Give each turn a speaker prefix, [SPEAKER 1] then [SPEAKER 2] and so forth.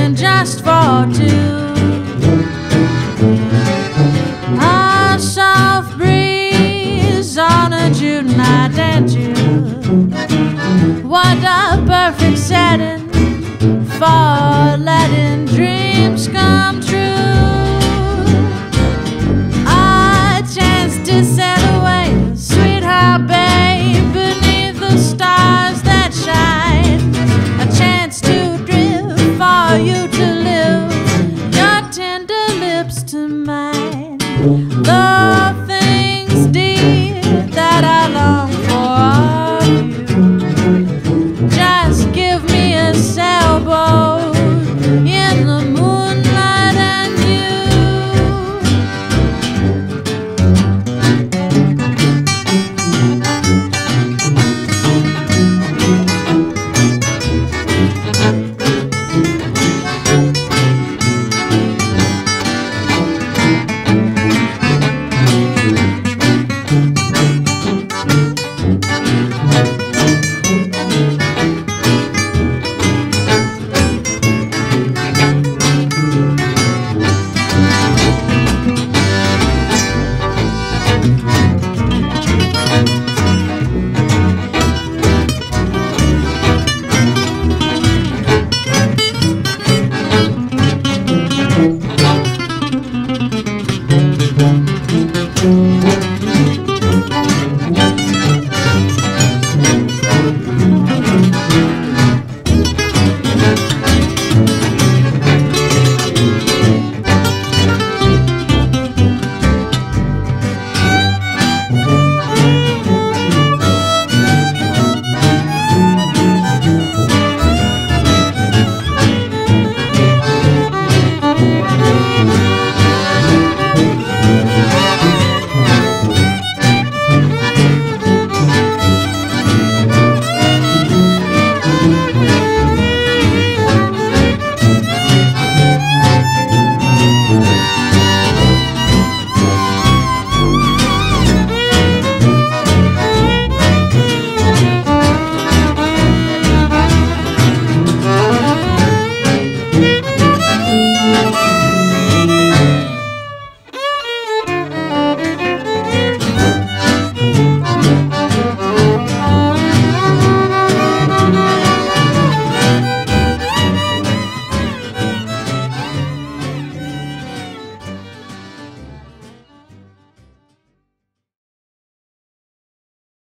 [SPEAKER 1] sailing just for two. A soft breeze on a June night and June. What a perfect setting for letting dreams come true. A chance to sail away, sweetheart babe, beneath the stars that shine. A chance to drift, for you to live, your tender lips to mine. Love